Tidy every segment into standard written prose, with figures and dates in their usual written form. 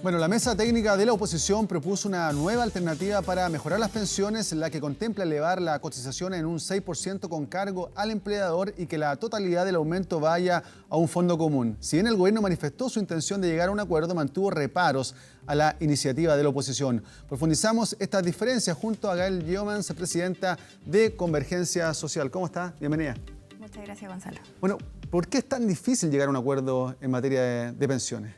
Bueno, la mesa técnica de la oposición propuso una nueva alternativa para mejorar las pensiones, la que contempla elevar la cotización en un 6% con cargo al empleador y que la totalidad del aumento vaya a un fondo común. Si bien el gobierno manifestó su intención de llegar a un acuerdo, mantuvo reparos a la iniciativa de la oposición. Profundizamos estas diferencias junto a Gael Yeomans, presidenta de Convergencia Social. ¿Cómo está? Bienvenida. Muchas gracias, Gonzalo. Bueno, ¿por qué es tan difícil llegar a un acuerdo en materia de pensiones?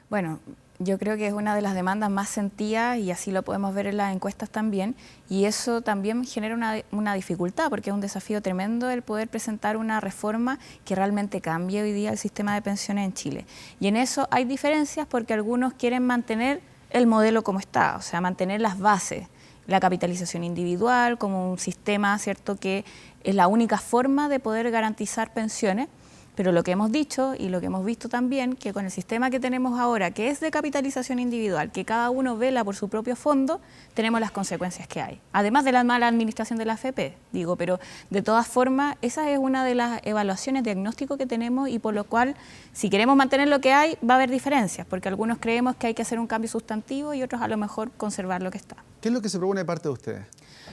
Bueno, yo creo que es una de las demandas más sentidas y así lo podemos ver en las encuestas también, y eso también genera una dificultad porque es un desafío tremendo el poder presentar una reforma que realmente cambie hoy día el sistema de pensiones en Chile. Y en eso hay diferencias porque algunos quieren mantener el modelo como está, o sea, mantener las bases, la capitalización individual como un sistema, ¿cierto?, que es la única forma de poder garantizar pensiones. Pero lo que hemos dicho y lo que hemos visto también, que con el sistema que tenemos ahora, que es de capitalización individual, que cada uno vela por su propio fondo, tenemos las consecuencias que hay. Además de la mala administración de la AFP, digo, pero de todas formas, esa es una de las evaluaciones, diagnóstico que tenemos y por lo cual, si queremos mantener lo que hay, va a haber diferencias, porque algunos creemos que hay que hacer un cambio sustantivo y otros a lo mejor conservar lo que está. ¿Qué es lo que se propone de parte de ustedes?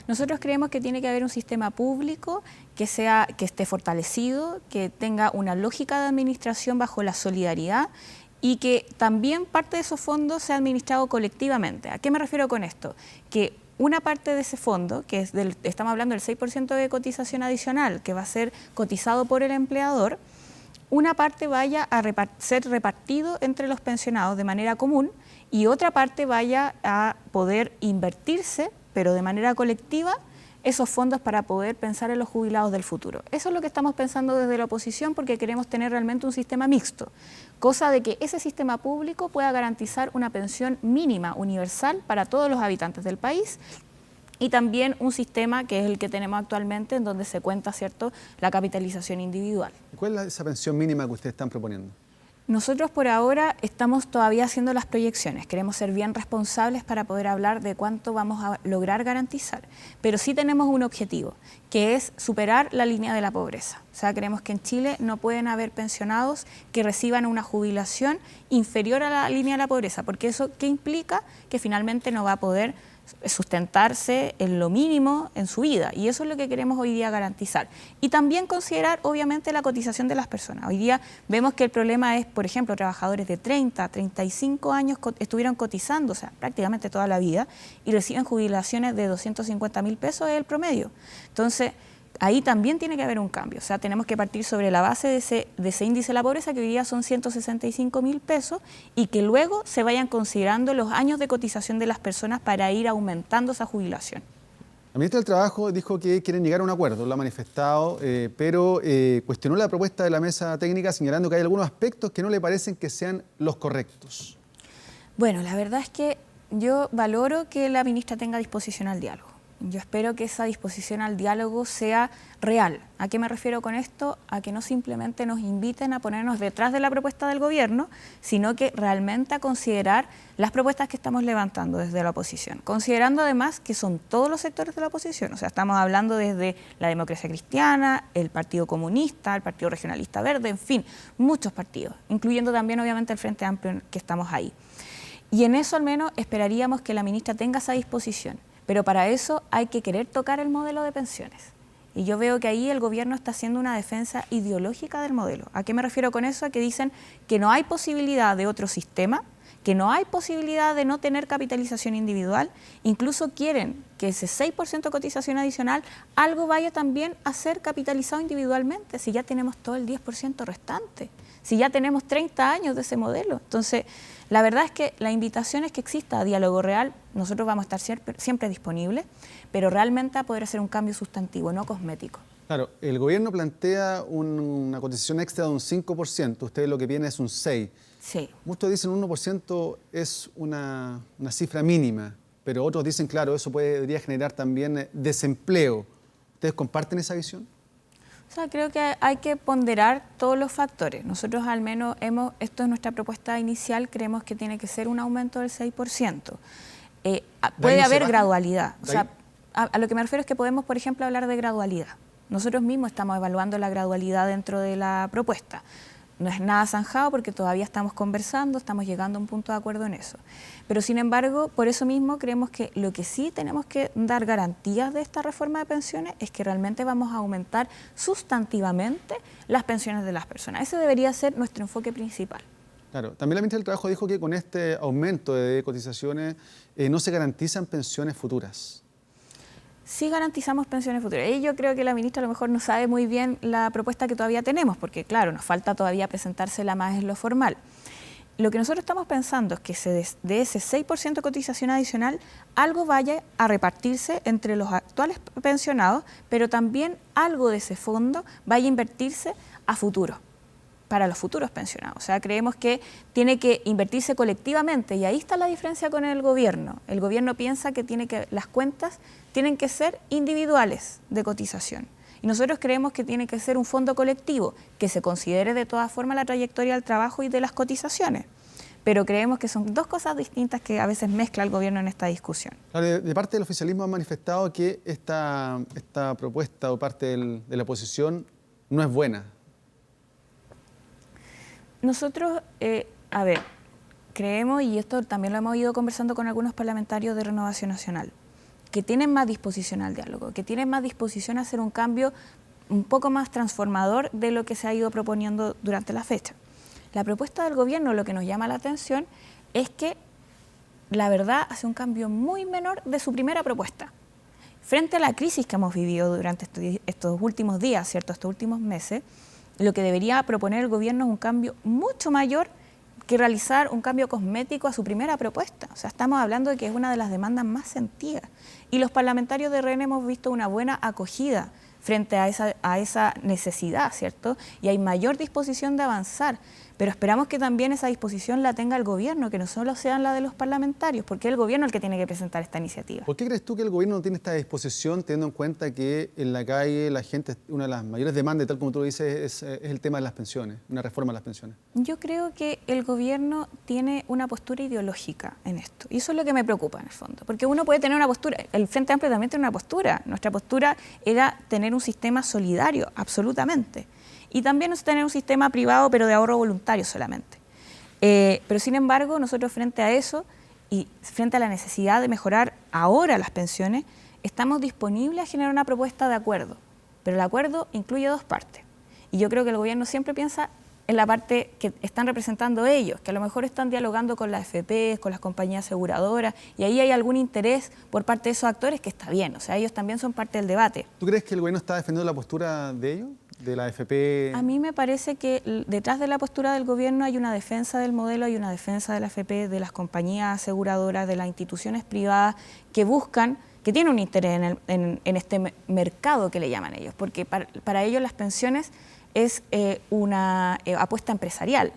Nosotros creemos que tiene que haber un sistema público que esté fortalecido, que tenga una lógica de administración bajo la solidaridad y que también parte de esos fondos sea administrado colectivamente. ¿A qué me refiero con esto? Que una parte de ese fondo, que es estamos hablando del 6% de cotización adicional, que va a ser cotizado por el empleador, una parte vaya a ser repartido entre los pensionados de manera común y otra parte vaya a poder invertirse, pero de manera colectiva, esos fondos para poder pensar en los jubilados del futuro. Eso es lo que estamos pensando desde la oposición porque queremos tener realmente un sistema mixto, cosa de que ese sistema público pueda garantizar una pensión mínima universal para todos los habitantes del país y también un sistema que es el que tenemos actualmente en donde se cuenta, ¿cierto?, la capitalización individual. ¿Cuál es esa pensión mínima que ustedes están proponiendo? Nosotros por ahora estamos todavía haciendo las proyecciones, queremos ser bien responsables para poder hablar de cuánto vamos a lograr garantizar, pero sí tenemos un objetivo, que es superar la línea de la pobreza. O sea, creemos que en Chile no pueden haber pensionados que reciban una jubilación inferior a la línea de la pobreza, porque eso ¿qué implica? Que finalmente no va a poder sustentarse en lo mínimo en su vida y eso es lo que queremos hoy día garantizar y también considerar obviamente la cotización de las personas. Hoy día vemos que el problema es, por ejemplo, trabajadores de 30, 35 años estuvieron cotizando, o sea, prácticamente toda la vida y reciben jubilaciones de 250.000 pesos es el promedio. Entonces, ahí también tiene que haber un cambio, o sea, tenemos que partir sobre la base de ese índice de la pobreza que hoy día son 165.000 pesos y que luego se vayan considerando los años de cotización de las personas para ir aumentando esa jubilación. La ministra del Trabajo dijo que quieren llegar a un acuerdo, lo ha manifestado, pero cuestionó la propuesta de la mesa técnica señalando que hay algunos aspectos que no le parecen que sean los correctos. Bueno, la verdad es que yo valoro que la ministra tenga disposición al diálogo. Yo espero que esa disposición al diálogo sea real. ¿A qué me refiero con esto? A que no simplemente nos inviten a ponernos detrás de la propuesta del gobierno, sino que realmente a considerar las propuestas que estamos levantando desde la oposición. Considerando además que son todos los sectores de la oposición. O sea, estamos hablando desde la Democracia Cristiana, el Partido Comunista, el Partido Regionalista Verde, en fin, muchos partidos, incluyendo también obviamente el Frente Amplio que estamos ahí. Y en eso al menos esperaríamos que la ministra tenga esa disposición. Pero para eso hay que querer tocar el modelo de pensiones. Y yo veo que ahí el gobierno está haciendo una defensa ideológica del modelo. ¿A qué me refiero con eso? A que dicen que no hay posibilidad de otro sistema, que no hay posibilidad de no tener capitalización individual, incluso quieren que ese 6% de cotización adicional algo vaya también a ser capitalizado individualmente, si ya tenemos todo el 10% restante, si ya tenemos 30 años de ese modelo. Entonces, la verdad es que la invitación es que exista diálogo real, nosotros vamos a estar siempre disponibles, pero realmente a poder hacer un cambio sustantivo, no cosmético. Claro, el gobierno plantea una cotización extra de un 5%, ustedes lo que piden es un 6%. Sí. Muchos dicen 1% es una cifra mínima, pero otros dicen, claro, eso podría generar también desempleo. ¿Ustedes comparten esa visión? O sea, creo que hay que ponderar todos los factores. Nosotros al menos esto es nuestra propuesta inicial, creemos que tiene que ser un aumento del 6%. Puede haber gradualidad. O sea, a lo que me refiero es que podemos, por ejemplo, hablar de gradualidad. Nosotros mismos estamos evaluando la gradualidad dentro de la propuesta. No es nada zanjado porque todavía estamos conversando, estamos llegando a un punto de acuerdo en eso. Pero sin embargo, por eso mismo creemos que lo que sí tenemos que dar garantías de esta reforma de pensiones es que realmente vamos a aumentar sustantivamente las pensiones de las personas. Ese debería ser nuestro enfoque principal. Claro, también la ministra del Trabajo dijo que con este aumento de cotizaciones no se garantizan pensiones futuras. Sí garantizamos pensiones futuras. Y yo creo que la ministra a lo mejor no sabe muy bien la propuesta que todavía tenemos, porque claro, nos falta todavía presentársela más en lo formal. Lo que nosotros estamos pensando es que de ese 6% de cotización adicional, algo vaya a repartirse entre los actuales pensionados, pero también algo de ese fondo vaya a invertirse a futuro, para los futuros pensionados. O sea, creemos que tiene que invertirse colectivamente y ahí está la diferencia con el gobierno. El gobierno piensa que las cuentas tienen que ser individuales de cotización. Y nosotros creemos que tiene que ser un fondo colectivo, que se considere de todas formas la trayectoria del trabajo y de las cotizaciones. Pero creemos que son dos cosas distintas que a veces mezcla el gobierno en esta discusión. Claro, de parte del oficialismo han manifestado que esta propuesta o parte de la oposición no es buena. Nosotros, creemos, y esto también lo hemos ido conversando con algunos parlamentarios de Renovación Nacional, que tienen más disposición al diálogo, que tienen más disposición a hacer un cambio un poco más transformador de lo que se ha ido proponiendo durante la fecha. La propuesta del gobierno, lo que nos llama la atención, es que la verdad hace un cambio muy menor de su primera propuesta. Frente a la crisis que hemos vivido durante estos últimos días, ¿cierto?, estos últimos meses, lo que debería proponer el gobierno es un cambio mucho mayor que realizar un cambio cosmético a su primera propuesta. O sea, estamos hablando de que es una de las demandas más sentidas. Y los parlamentarios de RN hemos visto una buena acogida frente a esa necesidad, ¿cierto? Y hay mayor disposición de avanzar. Pero esperamos que también esa disposición la tenga el gobierno, que no solo sean la de los parlamentarios, porque es el gobierno el que tiene que presentar esta iniciativa. ¿Por qué crees tú que el gobierno no tiene esta disposición, teniendo en cuenta que en la calle la gente, una de las mayores demandas, tal como tú lo dices, es el tema de las pensiones, una reforma de las pensiones? Yo creo que el gobierno tiene una postura ideológica en esto, y eso es lo que me preocupa en el fondo, porque uno puede tener una postura, el Frente Amplio también tiene una postura, nuestra postura era tener un sistema solidario, absolutamente. Y también es tener un sistema privado, pero de ahorro voluntario solamente. Pero sin embargo, nosotros frente a eso y frente a la necesidad de mejorar ahora las pensiones, estamos disponibles a generar una propuesta de acuerdo. Pero el acuerdo incluye dos partes. Y yo creo que el gobierno siempre piensa en la parte que están representando ellos, que a lo mejor están dialogando con las AFP, con las compañías aseguradoras, y ahí hay algún interés por parte de esos actores que está bien. O sea, ellos también son parte del debate. ¿Tú crees que el gobierno está defendiendo la postura de ellos? ¿De la AFP? A mí me parece que detrás de la postura del gobierno hay una defensa del modelo, hay una defensa de la AFP, de las compañías aseguradoras, de las instituciones privadas que buscan, que tienen un interés en este mercado que le llaman ellos, porque para ellos las pensiones es una apuesta empresarial.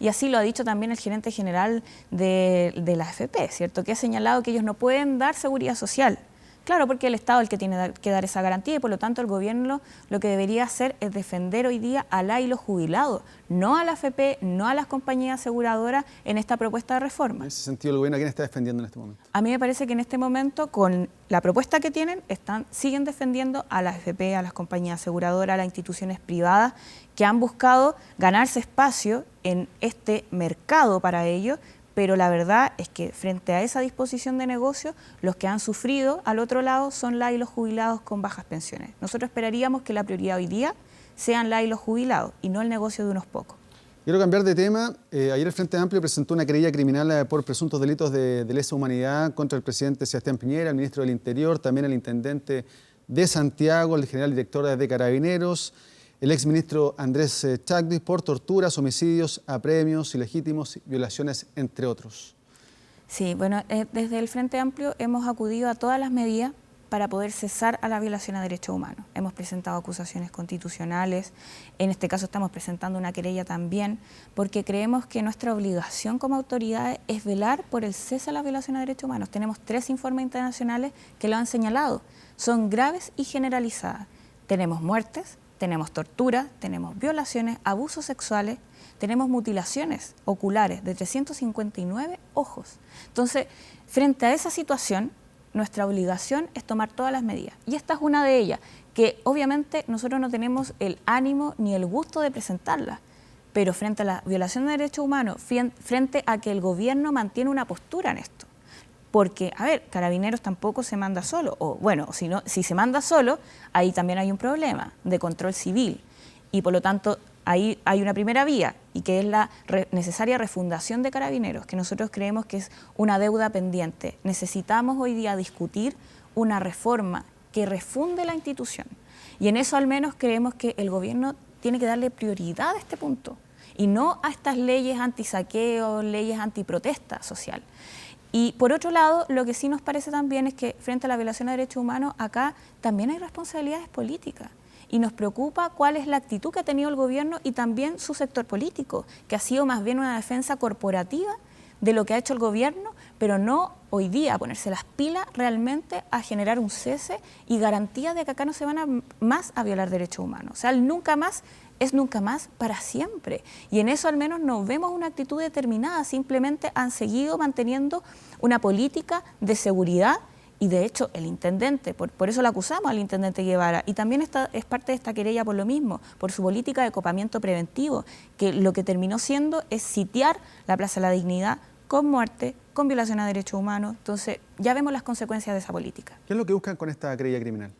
Y así lo ha dicho también el gerente general de la AFP, ¿cierto?, que ha señalado que ellos no pueden dar seguridad social. Claro, porque el Estado es el que tiene que dar esa garantía y por lo tanto el gobierno lo que debería hacer es defender hoy día a la y los jubilados, no a la AFP, no a las compañías aseguradoras en esta propuesta de reforma. En ese sentido, ¿el gobierno a quién está defendiendo en este momento? A mí me parece que en este momento, con la propuesta que tienen, siguen defendiendo a la AFP, a las compañías aseguradoras, a las instituciones privadas que han buscado ganarse espacio en este mercado para ellos. Pero la verdad es que frente a esa disposición de negocio, los que han sufrido al otro lado son la y los jubilados con bajas pensiones. Nosotros esperaríamos que la prioridad hoy día sean la y los jubilados y no el negocio de unos pocos. Quiero cambiar de tema. Ayer el Frente Amplio presentó una querella criminal por presuntos delitos de lesa humanidad contra el presidente Sebastián Piñera, el ministro del Interior, también el intendente de Santiago, el general director de Carabineros, el exministro Andrés Chadwick, por torturas, homicidios, apremios ilegítimos, violaciones, entre otros. Sí, bueno, desde el Frente Amplio hemos acudido a todas las medidas para poder cesar a la violación a derechos humanos. Hemos presentado acusaciones constitucionales, en este caso estamos presentando una querella también, porque creemos que nuestra obligación como autoridades es velar por el cese a la violación a derechos humanos. Tenemos 3 informes internacionales que lo han señalado, son graves y generalizadas. Tenemos muertes, tenemos tortura, tenemos violaciones, abusos sexuales, tenemos mutilaciones oculares de 359 ojos. Entonces, frente a esa situación, nuestra obligación es tomar todas las medidas. Y esta es una de ellas, que obviamente nosotros no tenemos el ánimo ni el gusto de presentarla, pero frente a la violación de derechos humanos, frente a que el gobierno mantiene una postura en esto. Porque, a ver, Carabineros tampoco se manda solo, o bueno, si se manda solo, ahí también hay un problema de control civil, y por lo tanto ahí hay una primera vía, y que es la necesaria refundación de Carabineros, que nosotros creemos que es una deuda pendiente. Necesitamos hoy día discutir una reforma que refunde la institución, y en eso al menos creemos que el gobierno tiene que darle prioridad a este punto, y no a estas leyes antisaqueo, leyes antiprotesta social. Y por otro lado, lo que sí nos parece también es que frente a la violación de derechos humanos, acá también hay responsabilidades políticas. Y nos preocupa cuál es la actitud que ha tenido el gobierno y también su sector político, que ha sido más bien una defensa corporativa de lo que ha hecho el gobierno, pero no hoy día ponerse las pilas realmente a generar un cese y garantía de que acá no se van más a violar derechos humanos. O sea, el nunca más es nunca más para siempre. Y en eso al menos no vemos una actitud determinada, simplemente han seguido manteniendo una política de seguridad. Y de hecho el intendente, por eso lo acusamos al intendente Guevara, y también es parte de esta querella por lo mismo, por su política de copamiento preventivo, que lo que terminó siendo es sitiar la Plaza de la Dignidad con muerte, con violación a derechos humanos. Entonces ya vemos las consecuencias de esa política. ¿Qué es lo que buscan con esta querella criminal?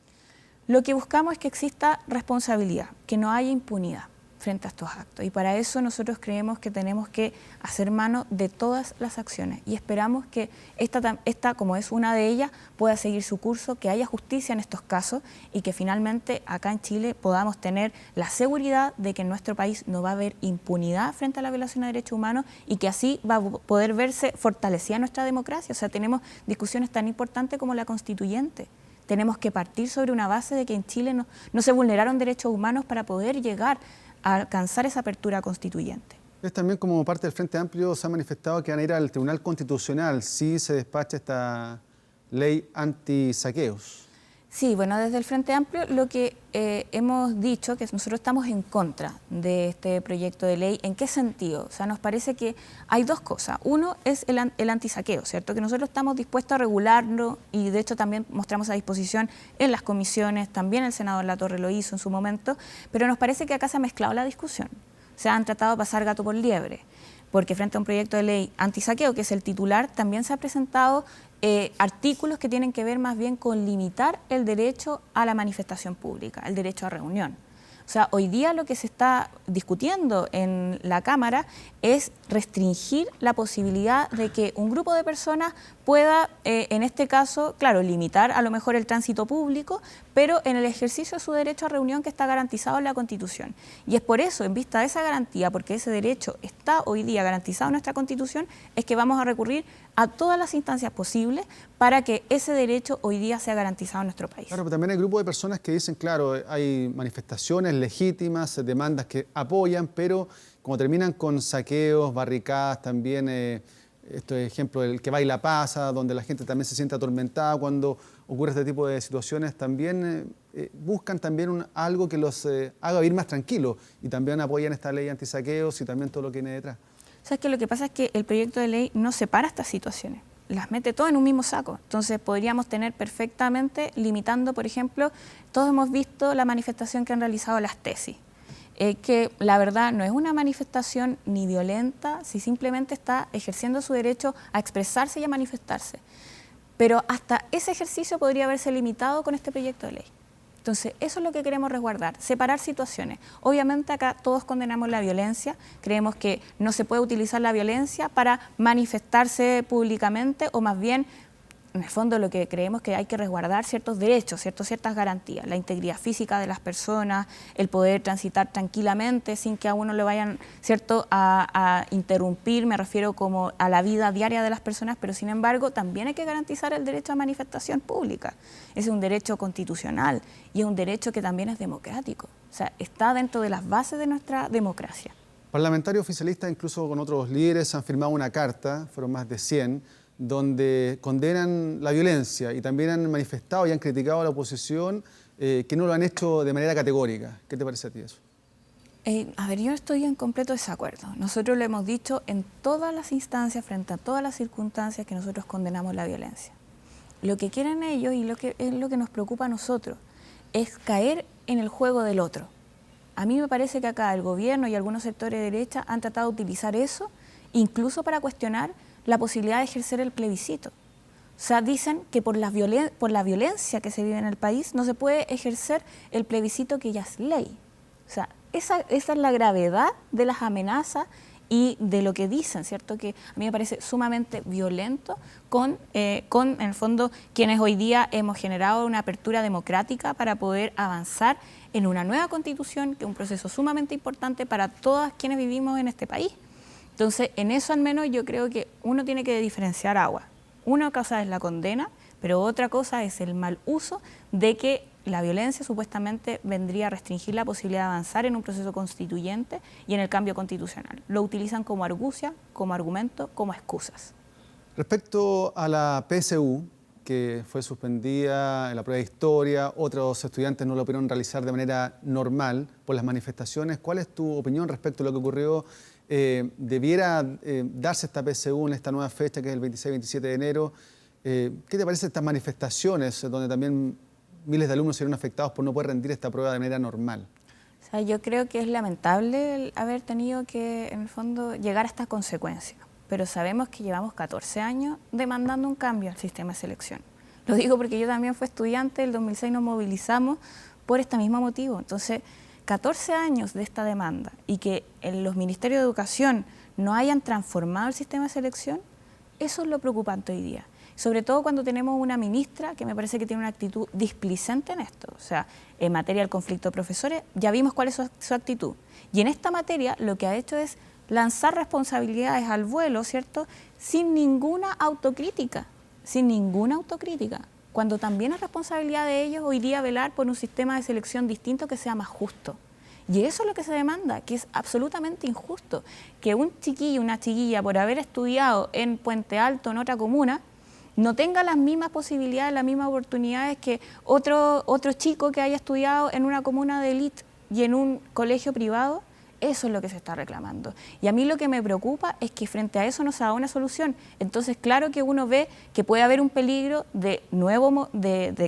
Lo que buscamos es que exista responsabilidad, que no haya impunidad frente a estos actos. Y para eso nosotros creemos que tenemos que hacer mano de todas las acciones. Y esperamos que esta, como es una de ellas, pueda seguir su curso, que haya justicia en estos casos y que finalmente acá en Chile podamos tener la seguridad de que en nuestro país no va a haber impunidad frente a la violación de derechos humanos y que así va a poder verse fortalecida nuestra democracia. O sea, tenemos discusiones tan importantes como la constituyente. Tenemos que partir sobre una base de que en Chile no se vulneraron derechos humanos para poder llegar a alcanzar esa apertura constituyente. Es también como parte del Frente Amplio se ha manifestado que van a ir al Tribunal Constitucional si se despacha esta ley anti-saqueos. Sí, bueno, desde el Frente Amplio lo que hemos dicho que nosotros estamos en contra de este proyecto de ley. ¿En qué sentido? O sea, nos parece que hay dos cosas. Uno es el antisaqueo, ¿cierto? Que nosotros estamos dispuestos a regularlo y de hecho también mostramos a disposición en las comisiones, también el senador Latorre lo hizo en su momento, pero nos parece que acá se ha mezclado la discusión. Se han tratado de pasar gato por liebre, porque frente a un proyecto de ley antisaqueo, que es el titular, también se ha presentado artículos que tienen que ver más bien con limitar el derecho a la manifestación pública, el derecho a reunión. O sea, hoy día lo que se está discutiendo en la Cámara es restringir la posibilidad de que un grupo de personas pueda, en este caso, claro, limitar a lo mejor el tránsito público, pero en el ejercicio de su derecho a reunión que está garantizado en la Constitución. Y es por eso, en vista de esa garantía, porque ese derecho está hoy día garantizado en nuestra Constitución, es que vamos a recurrir a todas las instancias posibles para que ese derecho hoy día sea garantizado en nuestro país. Claro, pero también hay grupos de personas que dicen, claro, hay manifestaciones legítimas, demandas que apoyan, pero como terminan con saqueos, barricadas, también este ejemplo, el que baila pasa, donde la gente también se siente atormentada cuando ocurre este tipo de situaciones, también buscan también algo que los haga vivir más tranquilos y también apoyan esta ley antisaqueos y también todo lo que viene detrás. ¿Sabes qué? Lo que pasa es que el proyecto de ley no separa estas situaciones, las mete todo en un mismo saco. Entonces podríamos tener perfectamente, limitando, por ejemplo, todos hemos visto la manifestación que han realizado las tesis, que la verdad no es una manifestación ni violenta, si simplemente está ejerciendo su derecho a expresarse y a manifestarse. Pero hasta ese ejercicio podría haberse limitado con este proyecto de ley. Entonces, eso es lo que queremos resguardar, separar situaciones. Obviamente acá todos condenamos la violencia, creemos que no se puede utilizar la violencia para manifestarse públicamente o más bien, en el fondo lo que creemos que hay que resguardar ciertos derechos, ciertas garantías, la integridad física de las personas, el poder transitar tranquilamente sin que a uno le vayan, ¿cierto?, a interrumpir, me refiero como a la vida diaria de las personas, pero sin embargo también hay que garantizar el derecho a manifestación pública. Ese es un derecho constitucional y es un derecho que también es democrático, o sea, está dentro de las bases de nuestra democracia. Parlamentarios oficialistas, incluso con otros líderes, han firmado una carta, fueron más de 100, donde condenan la violencia y también han manifestado y han criticado a la oposición que no lo han hecho de manera categórica. ¿Qué te parece a ti eso? A ver, yo estoy en completo desacuerdo. Nosotros lo hemos dicho en todas las instancias, frente a todas las circunstancias, que nosotros condenamos la violencia. Lo que quieren ellos y es lo que nos preocupa a nosotros es caer en el juego del otro. a mí me parece que acá el gobierno y algunos sectores de derecha han tratado de utilizar eso incluso para cuestionar la posibilidad de ejercer el plebiscito. O sea, dicen que por la violencia que se vive en el país no se puede ejercer el plebiscito que ya es ley. O sea, esa es la gravedad de las amenazas y de lo que dicen, ¿cierto? Que a mí me parece sumamente violento con, en el fondo, quienes hoy día hemos generado una apertura democrática para poder avanzar en una nueva constitución, que es un proceso sumamente importante para todas quienes vivimos en este país. Entonces, en eso al menos yo creo que uno tiene que diferenciar agua. Una cosa es la condena, pero otra cosa es el mal uso de que la violencia supuestamente vendría a restringir la posibilidad de avanzar en un proceso constituyente y en el cambio constitucional. Lo utilizan como argucia, como argumento, como excusas. Respecto a la PSU, que fue suspendida en la prueba de historia, otros estudiantes no lo pudieron realizar de manera normal por las manifestaciones, ¿cuál es tu opinión respecto a lo que ocurrió? ¿Debiera darse esta PSU en esta nueva fecha que es el 26-27 de enero? ¿Qué te parecen estas manifestaciones donde también miles de alumnos se vieron afectados por no poder rendir esta prueba de manera normal? O sea, yo creo que es lamentable el haber tenido que, en el fondo, llegar a estas consecuencias, pero sabemos que llevamos 14 años demandando un cambio al sistema de selección. Lo digo porque yo también fui estudiante, el 2006 nos movilizamos por este mismo motivo. Entonces, 14 años de esta demanda y que en los ministerios de educación no hayan transformado el sistema de selección, eso es lo preocupante hoy día. Sobre todo cuando tenemos una ministra que me parece que tiene una actitud displicente en esto. O sea, en materia del conflicto de profesores ya vimos cuál es su actitud. Y en esta materia lo que ha hecho es lanzar responsabilidades al vuelo, ¿cierto? Sin ninguna autocrítica, cuando también es responsabilidad de ellos hoy día velar por un sistema de selección distinto que sea más justo. Y eso es lo que se demanda, que es absolutamente injusto, que un chiquillo, una chiquilla, por haber estudiado en Puente Alto, en otra comuna, no tenga las mismas posibilidades, las mismas oportunidades que otro chico que haya estudiado en una comuna de élite y en un colegio privado. Eso es lo que se está reclamando. Y a mí lo que me preocupa es que frente a eso no se da una solución. Entonces, claro que uno ve que puede haber un peligro de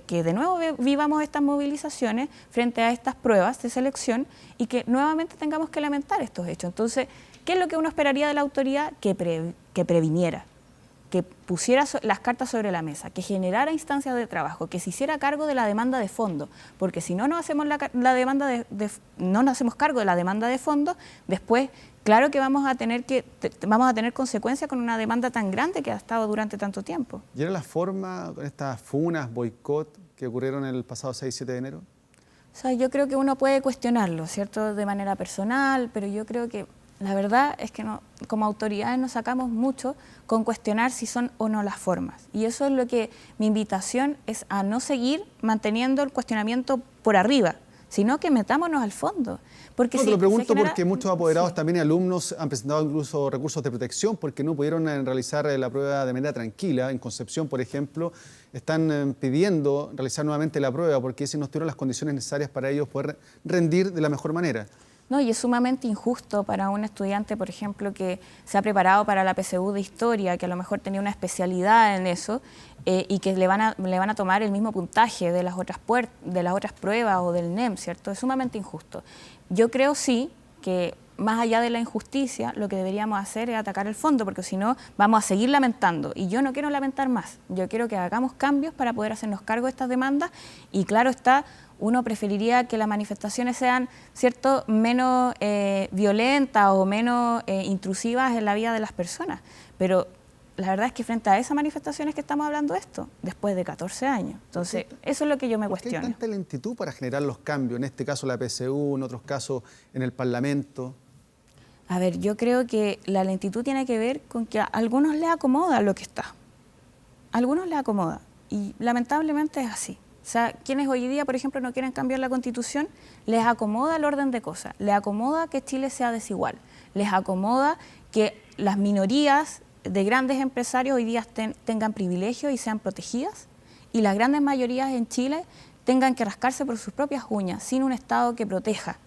que de nuevo vivamos estas movilizaciones frente a estas pruebas de selección y que nuevamente tengamos que lamentar estos hechos. Entonces, ¿qué es lo que uno esperaría de la autoridad? Que previniera, que pusiera las cartas sobre la mesa, que generara instancias de trabajo, que se hiciera cargo de la demanda de fondo, porque si no nos hacemos no nos hacemos cargo de la demanda de fondo, después claro que vamos a tener consecuencias con una demanda tan grande que ha estado durante tanto tiempo. ¿Y era la forma con estas funas, boicot que ocurrieron el pasado 6-7 de enero? O sea, yo creo que uno puede cuestionarlo, ¿cierto?, de manera personal, pero yo creo que la verdad es que no, como autoridades nos sacamos mucho con cuestionar si son o no las formas. Y eso es lo que mi invitación es a no seguir manteniendo el cuestionamiento por arriba, sino que metámonos al fondo. Porque no, te lo pregunto porque muchos apoderados también y alumnos han presentado incluso recursos de protección porque no pudieron realizar la prueba de manera tranquila. En Concepción, por ejemplo, están pidiendo realizar nuevamente la prueba porque si no tuvieron las condiciones necesarias para ellos poder rendir de la mejor manera. No, y es sumamente injusto para un estudiante, por ejemplo, que se ha preparado para la PSU de Historia, que a lo mejor tenía una especialidad en eso, y que le van a tomar el mismo puntaje de las otras pruebas o del NEM, ¿cierto? Es sumamente injusto. Yo creo sí que más allá de la injusticia, lo que deberíamos hacer es atacar el fondo, porque si no vamos a seguir lamentando. Y yo no quiero lamentar más, yo quiero que hagamos cambios para poder hacernos cargo de estas demandas y claro está, uno preferiría que las manifestaciones sean, ¿cierto?, menos violentas o menos intrusivas en la vida de las personas. Pero la verdad es que frente a esas manifestaciones que estamos hablando esto, después de 14 años. Entonces, eso es lo que yo me cuestiono. ¿Por qué hay tanta lentitud para generar los cambios? En este caso la PSU, en otros casos en el Parlamento. A ver, yo creo que la lentitud tiene que ver con que a algunos les acomoda lo que está. A algunos les acomoda. Y lamentablemente es así. O sea, quienes hoy día, por ejemplo, no quieren cambiar la Constitución, les acomoda el orden de cosas, les acomoda que Chile sea desigual, les acomoda que las minorías de grandes empresarios hoy día tengan privilegios y sean protegidas, y las grandes mayorías en Chile tengan que rascarse por sus propias uñas, sin un Estado que proteja,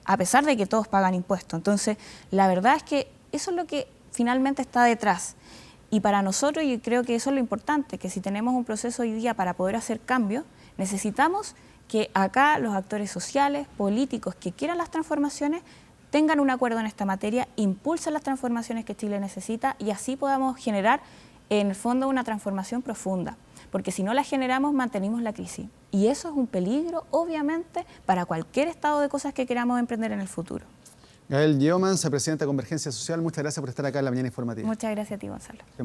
a pesar de que todos pagan impuestos. Entonces, la verdad es que eso es lo que finalmente está detrás. Y para nosotros, yo creo que eso es lo importante, que si tenemos un proceso hoy día para poder hacer cambios, necesitamos que acá los actores sociales, políticos que quieran las transformaciones, tengan un acuerdo en esta materia, impulsen las transformaciones que Chile necesita y así podamos generar en el fondo una transformación profunda. Porque si no la generamos, mantenemos la crisis. Y eso es un peligro, obviamente, para cualquier estado de cosas que queramos emprender en el futuro. Gael Yeomans, presidenta de Convergencia Social, muchas gracias por estar acá en la mañana informativa. Muchas gracias a ti, Gonzalo.